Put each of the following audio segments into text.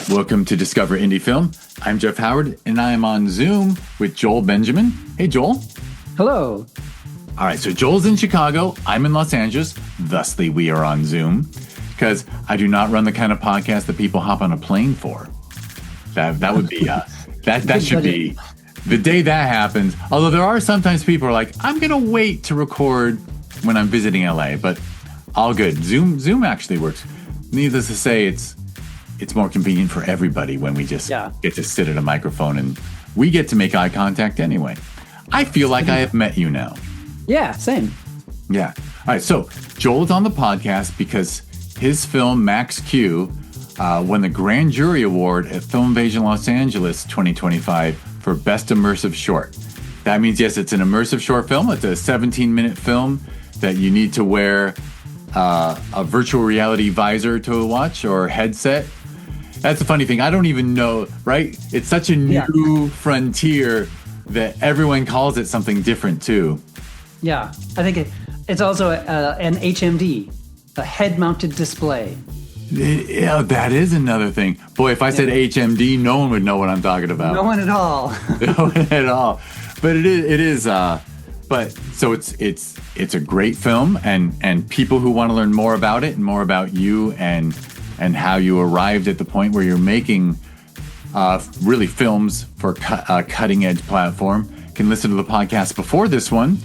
Welcome to Discover Indie Film. I'm Jeff Howard, and I am on Zoom with Joel Benjamin. Hey, Joel. Hello. All right, so Joel's in Chicago. I'm in Los Angeles. Thusly, we are on Zoom because I do not run the kind of podcast that people hop on a plane for. That would be that should be the day that happens. Although there are sometimes people who are like, I'm gonna wait to record when I'm visiting LA, but all good. Zoom actually works. Needless to say, it's more convenient for everybody when we just get to sit at a microphone and we get to make eye contact anyway. I feel like I have met you now. Yeah, same. Yeah. All right. So Joel's on the podcast because his film Max Q won the Grand Jury Award at Film Invasion Los Angeles 2025 for Best Immersive Short. That means, yes, it's an immersive short film. It's a 17-minute film that you need to wear a virtual reality visor to watch or headset. That's the funny thing. I don't even know, right? It's such a new frontier that everyone calls it something different too. Yeah, I think it's also an HMD, a head-mounted display. Yeah, that is another thing. Boy, if I said HMD, no one would know what I'm talking about. No one at all. No one at all. But it is. But so it's a great film, and people who want to learn more about it and more about you and how you arrived at the point where you're making really films for a cutting edge platform can listen to the podcast before this one.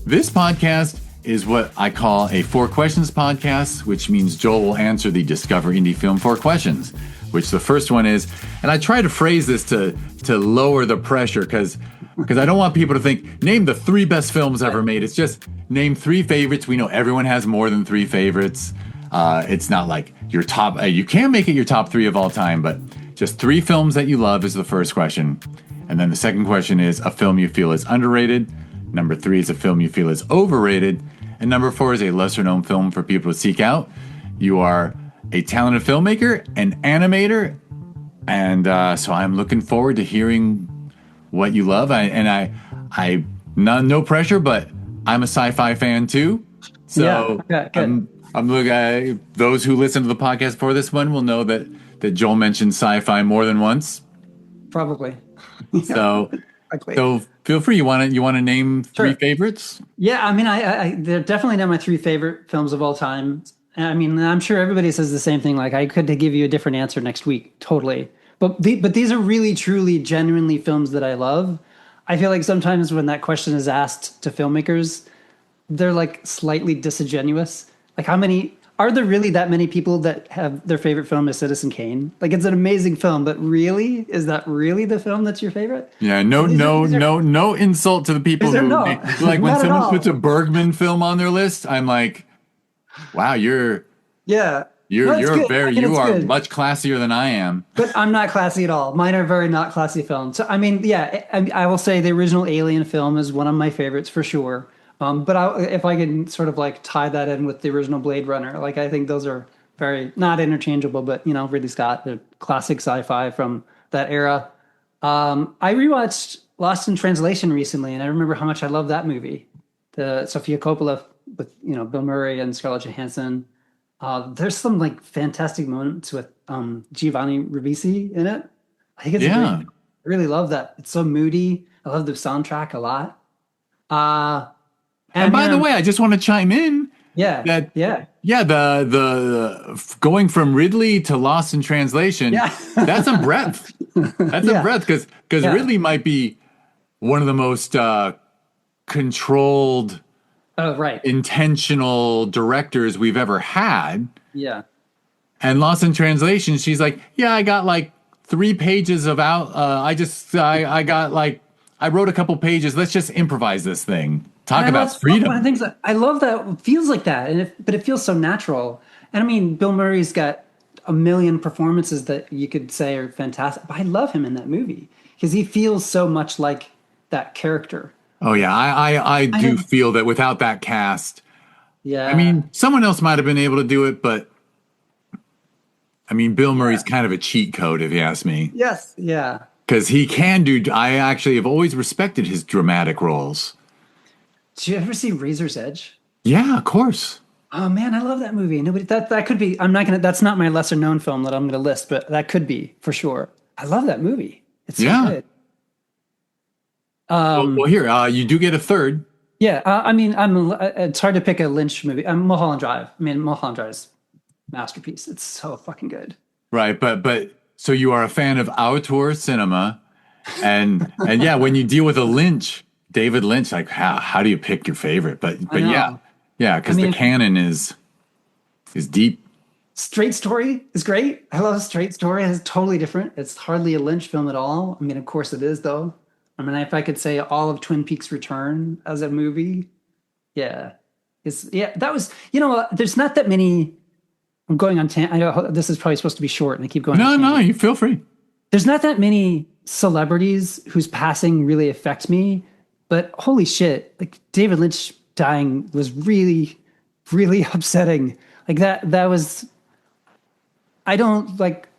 This podcast is what I call a 4 questions podcast, which means Joel will answer the Discover Indie Film 4 questions, which the first one is, and I try to phrase this to lower the pressure because I don't want people to think, name the 3 best films ever made. It's just name 3 favorites. We know everyone has more than 3 favorites. It's not like your top, you can make it your top 3 of all time, but just 3 films that you love is the first question. And then the second question is a film you feel is underrated. Number 3 is a film you feel is overrated. And number 4 is a lesser known film for people to seek out. You are a talented filmmaker, an animator, and so I'm looking forward to hearing what you love. I no pressure, but I'm a sci-fi fan too. So I'm looking at those who listen to the podcast for this one will know that Joel mentioned sci-fi more than once. Probably. So feel free. You want to name 3 favorites? Yeah, I mean, they're definitely not my 3 favorite films of all time. I mean, I'm sure everybody says the same thing. Like, I could give you a different answer next week, totally. But these are really, truly, genuinely films that I love. I feel like sometimes when that question is asked to filmmakers, they're like slightly disingenuous. Like, are there really that many people that have their favorite film as Citizen Kane? Like, it's an amazing film, but really, is that really the film that's your favorite? Yeah, no insult to the people who like when someone puts a Bergman film on their list. I'm like, wow, you are much classier than I am. But I'm not classy at all. Mine are very not classy films. So I mean, I will say the original Alien film is one of my favorites for sure. But if I can sort of like tie that in with the original Blade Runner, like I think those are very not interchangeable, but Ridley Scott, the classic sci-fi from that era. I rewatched Lost in Translation recently, and I remember how much I love that movie. The Sofia Coppola with Bill Murray and Scarlett Johansson. There's some like fantastic moments with Giovanni Ribisi in it. I think it's great. I really love that. It's so moody. I love the soundtrack a lot. And by the way, I just want to chime in. The going from Ridley to Lost in Translation. Yeah. That's a breadth. That's a breadth because Ridley might be one of the most controlled, intentional directors we've ever had. Yeah. And Lost in Translation, she's like, I got like 3 pages of I wrote a couple pages. Let's just improvise this thing. Talk about freedom. One of the things that I love that it feels like that, but it feels so natural. And I mean, Bill Murray's got a million performances that you could say are fantastic, but I love him in that movie because he feels so much like that character. Oh yeah, I do feel that without that cast, I mean, someone else might have been able to do it, but I mean, Bill Murray's kind of a cheat code, if you ask me. Yes, yeah. Because he can do. I actually have always respected his dramatic roles. Did you ever see Razor's Edge? Yeah, of course. Oh man, I love that movie. Nobody that could be. I'm not gonna. That's not my lesser known film that I'm gonna list, but that could be for sure. I love that movie. It's so Yeah. good. Well, here, you do get a third, Yeah. I mean, it's hard to pick a Lynch movie. Mulholland Drive. I mean, Mulholland Drive is a masterpiece. It's so fucking good. right? But so you are a fan of auteur cinema, and yeah, when you deal with a Lynch, David Lynch, like how do you pick your favorite? I But yeah, know. yeah, I because the mean, canon is deep. Straight Story is great. I love Straight Story. It's totally different. It's hardly a Lynch film at all. I mean, of course it is, though. I mean, if I could say all of Twin Peaks Return as a movie, yeah, that was. There's not that many. I'm going on. I know this is probably supposed to be short, and I keep going on No, no, tangent. you feel free. There's not that many celebrities whose passing really affects me, but holy shit, like David Lynch dying was really, really upsetting. Like that was. I don't like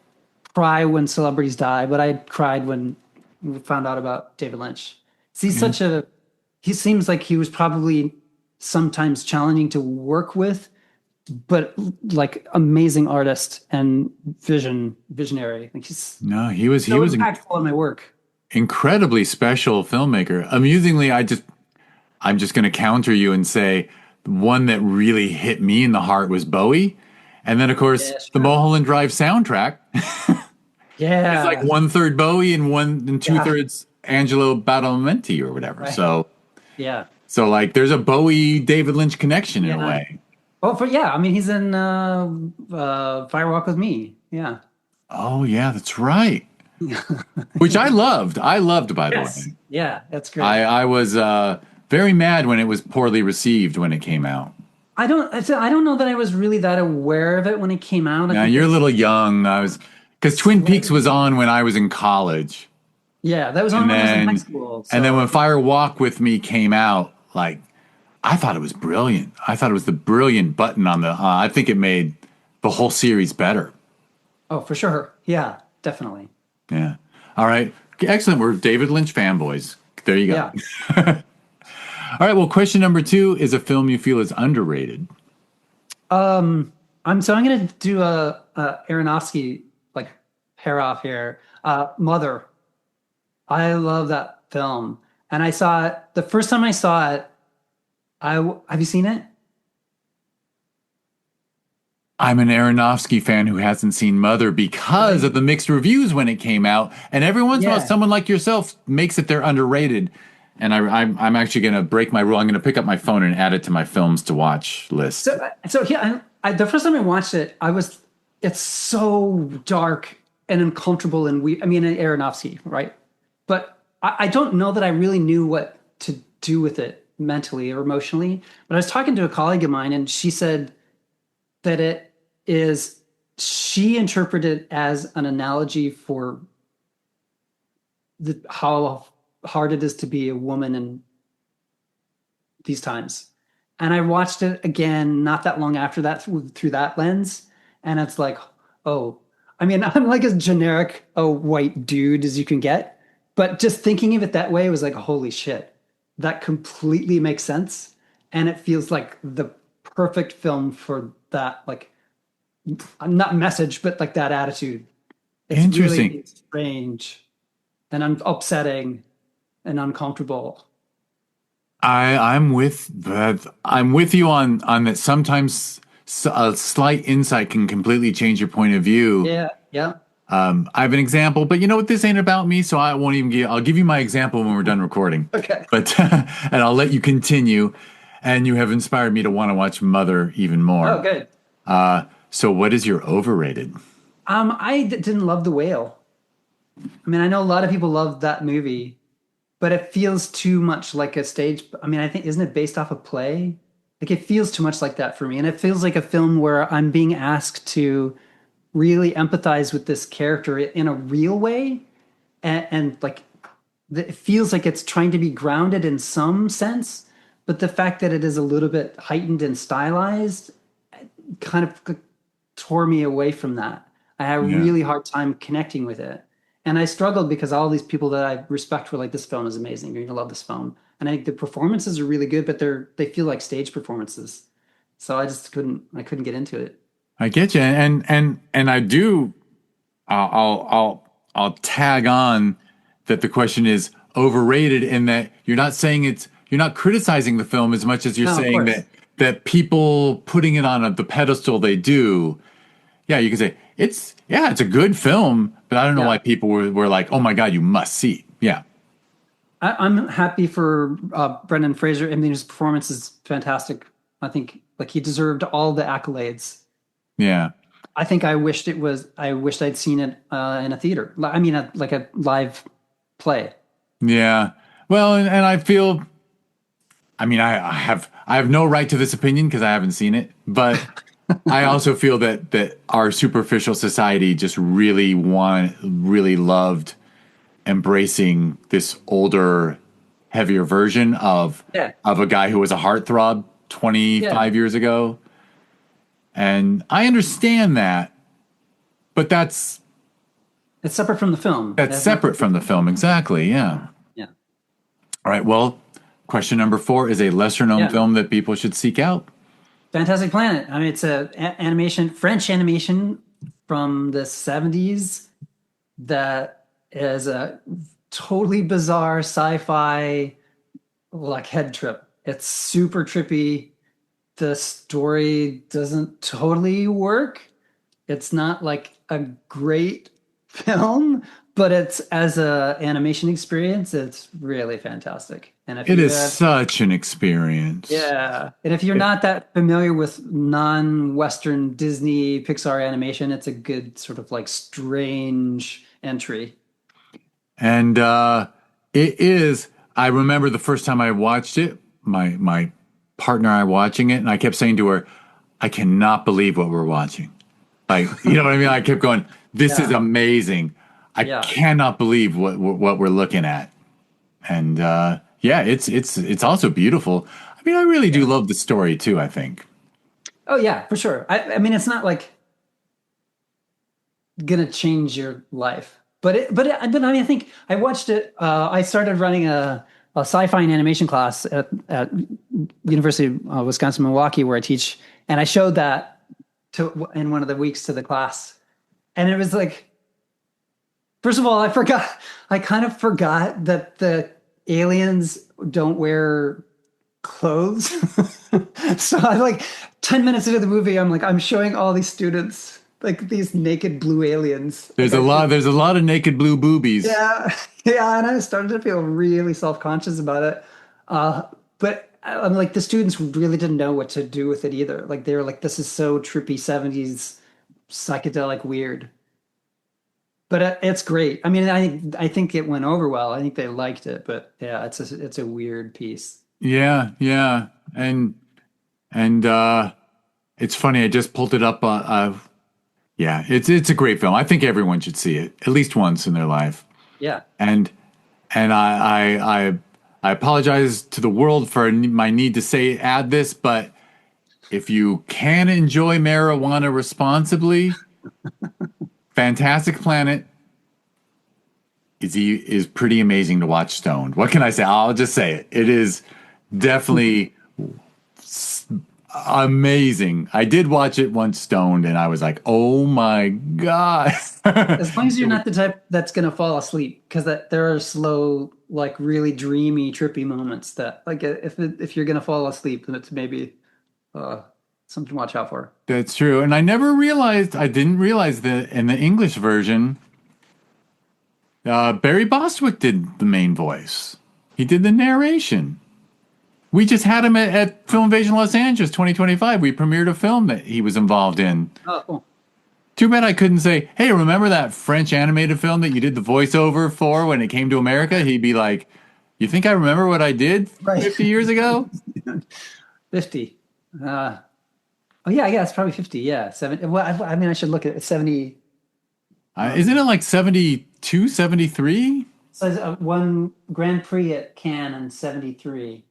cry when celebrities die, but I cried when we found out about David Lynch. He's Yeah. such a, he seems like he was probably sometimes challenging to work with, but like amazing artist and visionary. Like he's No, he so was impactful in my work. incredibly special filmmaker. Amusingly, I'm just going to counter you and say the one that really hit me in the heart was Bowie. And then, of course, Yeah, the sure. Mulholland Drive soundtrack is like Yeah, one third Bowie and one and two yeah, thirds Angelo Badalamenti or whatever. right. Yeah, So like there's a Bowie David Lynch connection in a yeah. way. Well, yeah, I mean, he's in Fire Walk with Me. Yeah. Oh yeah, that's right. Which I loved. I loved, by the Yes. way. Yeah, that's great. I was very mad when it was poorly received when it came out. I don't know that I was really that aware of it when it came out. I Now think you're a it's little young. I was because Twin Peaks was slightly, on when I was in college, yeah, that was on and when I was in high then school. and then So when Fire Walk with Me came out, like I thought it was brilliant. I thought it was the brilliant button on the. I think it made the whole series better. oh, for sure. Yeah, definitely. Yeah. All right. Excellent. We're David Lynch fanboys. There you go. Yeah. All right. Well, question number two is a film you feel is underrated. I'm gonna do a Aronofsky like pair off here. Mother. I love that film. And I saw it the first time I saw it. Have you seen it? I'm an Aronofsky fan who hasn't seen Mother because Really? of the mixed reviews when it came out. And every once in a while, Yeah. someone like yourself makes it they're underrated. And I'm actually going to break my rule. I'm going to pick up my phone and add it to my films to watch list. So yeah, the first time I watched it, it's so dark and uncomfortable and we I mean Aronofsky, right? But I don't know that I really knew what to do with it mentally or emotionally. But I was talking to a colleague of mine and she said that she interpreted it as an analogy for how hard it is to be a woman in these times. And I watched it again not that long after that through that lens. And it's like, oh, I mean, I'm like as generic a white dude as you can get. But just thinking of it that way was like, holy shit, that completely makes sense. And it feels like the perfect film for that, like, not message, but like that attitude. It's Interesting. really strange and upsetting and uncomfortable. I'm with you on that. Sometimes a slight insight can completely change your point of view. Yeah, yeah. I have an example, but you know what? This ain't about me, so I won't even give. I'll give you my example when we're done recording. Okay. But and I'll let you continue. And you have inspired me to want to watch Mother even Oh, more. good. So, what is your overrated? Didn't love The Whale. I mean, I know a lot of people love that movie, but it feels too much like a stage. I mean, I think, isn't it based off a play? Like, it feels too much like that for me. And it feels like a film where I'm being asked to really empathize with this character in a real way. And like, it feels like it's trying to be grounded in some sense, but the fact that it is a little bit heightened and stylized kind of tore me away from that. I had a Yeah. really hard time connecting with it. And I struggled because all these people that I respect were like, this film is amazing. You're gonna love this film. And I think the performances are really good, but they feel like stage performances. So I couldn't get into it. I get you, and I do. I'll tag on that the question is overrated in that you're not criticizing the film as much as you're No, of saying course. that people putting it on the pedestal they do. Yeah, you can say it's a good film, but I don't know why Yeah. people were like, oh my God, you must see. Yeah, I'm happy for Brendan Fraser. I mean, his performance is fantastic. I think like he deserved all the accolades. yeah, I think I wished I'd seen it in a theater. I mean, like a live play. yeah. Well, and I feel, I mean, I have no right to this opinion because I haven't seen it, but I also feel that our superficial society just really loved embracing this older, heavier version Yeah, of a guy who was a heartthrob yeah. 25 years ago. And I understand that, but It's separate from the film. It that's has nothing separate to do from with the the film. film. Exactly. Yeah. Yeah, All right. Well, question number 4 is a lesser known yeah. film that people should seek out. Fantastic Planet. I mean, it's animation, French animation from the 70s that is a totally bizarre sci-fi like head trip. It's super trippy. The story doesn't totally work. It's not like a great film, but it's as a animation experience, it's really fantastic. And if It you is have, such an experience. yeah, and if you're not that familiar with non-Western Disney Pixar animation, it's a good sort of like strange entry. And it is. I remember the first time I watched it, my partner and I watching it, and I kept saying to her, "I cannot believe what we're watching." Like, you know what I mean? I kept going, "This is Yeah, amazing. I yeah, cannot believe what we're looking at." And yeah, it's also beautiful. I mean, I really do yeah. love the story too, I think. Oh yeah, for sure. I mean, it's not like gonna change your life. But I mean, I think I watched it. I started running a sci-fi and animation class at University of Wisconsin Milwaukee, where I teach, and I showed that to in one of the weeks to the class, and it was like, first of all, I kind of forgot that the aliens don't wear clothes. So I like 10 minutes into the movie, I'm showing all these students like these naked blue aliens. Like I should, There's a lot of naked blue boobies. yeah, yeah, and I started to feel really self-conscious about it. But I'm like the students really didn't know what to do with it either. Like they were like, this is so trippy 70s psychedelic weird. But it's great. I mean, I think it went over well. I think they liked it, but yeah, it's a weird piece. Yeah, yeah. And it's funny, I just pulled it up yeah, it's a great film. I think everyone should see it at least once in their life. Yeah. And and I apologize to the world for my need to say add this, but if you can enjoy marijuana responsibly, Fantastic Planet is pretty amazing to watch stoned. What can I say? I'll just say it. It is definitely amazing. I did watch it once stoned and I was like, "Oh my God." As long as you're not the type that's gonna fall asleep, because that there are slow, like really dreamy, trippy moments that, like, if you're gonna fall asleep, then it's maybe uh, something to watch out for. That's true. And I didn't realize that in the English version, Barry Bostwick did the main voice. He did the narration. We just had him at Film Invasion Los Angeles 2025. We premiered a film that he was involved in. Oh, cool. Too bad I couldn't say, hey, remember that French animated film that you did the voiceover for when it came to America? He'd be like, you think I remember what I did Right. 50 years ago? 50. Oh yeah, yeah, it's probably 50. Yeah, 70. Well, I mean, I should look at it. 70. Isn't it like 72, 73? So one Grand Prix at Cannes in 73.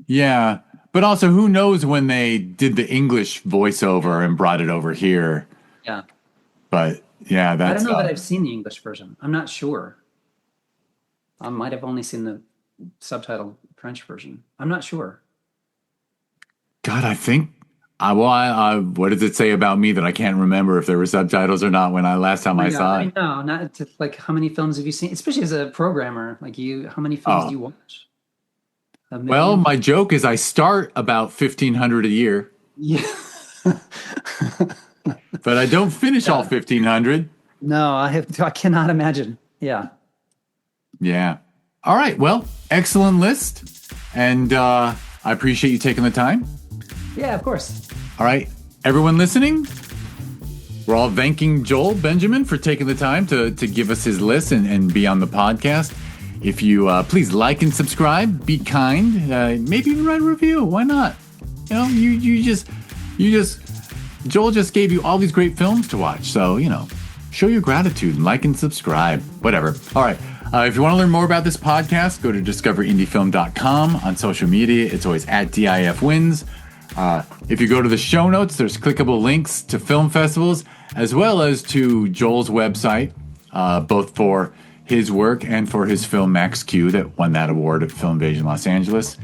Yeah. But also, who knows when they did the English voiceover and brought it over here? Yeah. But yeah, I don't that's know that I've seen the English version. I'm not sure. I might have only seen the subtitled French version. I'm not sure. God, What does it say about me that I can't remember if there were subtitles or not when last time I Yeah, saw I it? know. Not to, like how many films have you seen? Especially as a programmer, like you, how many films do Oh, you watch? A well, million? my joke is I start about 1,500 a year, Yeah. but I don't finish all Yeah. 1,500. No, I cannot imagine. Yeah. Yeah. All right. Well, excellent list. And I appreciate you taking the time. Yeah, of course. All right. Everyone listening, we're all thanking Joel Benjamin for taking the time to give us his list and be on the podcast. If you please like and subscribe, be kind, maybe even write a review. Why not? You know, you just, Joel just gave you all these great films to watch. So, show your gratitude and like and subscribe, whatever. All right. If you want to learn more about this podcast, go to discoverindiefilm.com. On social media, it's always at DIFwins. If you go to the show notes, there's clickable links to film festivals as well as to Joel's website, both for his work and for his film Max Q that won that award at Film Invasion Los Angeles.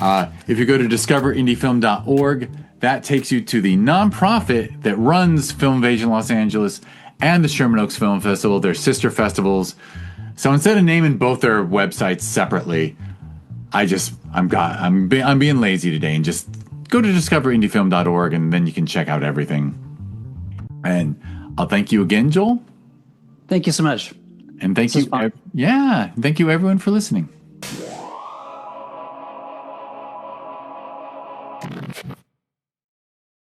If you go to discoverindiefilm.org, that takes you to the nonprofit that runs Film Invasion Los Angeles and the Sherman Oaks Film Festival, their sister festivals. So instead of naming both their websites separately, I'm being lazy today and just go to discoverindiefilm.org and then you can check out everything. And I'll thank you again, Joel. Thank you so much. And thank This was you. fun. Yeah. Thank you everyone for listening.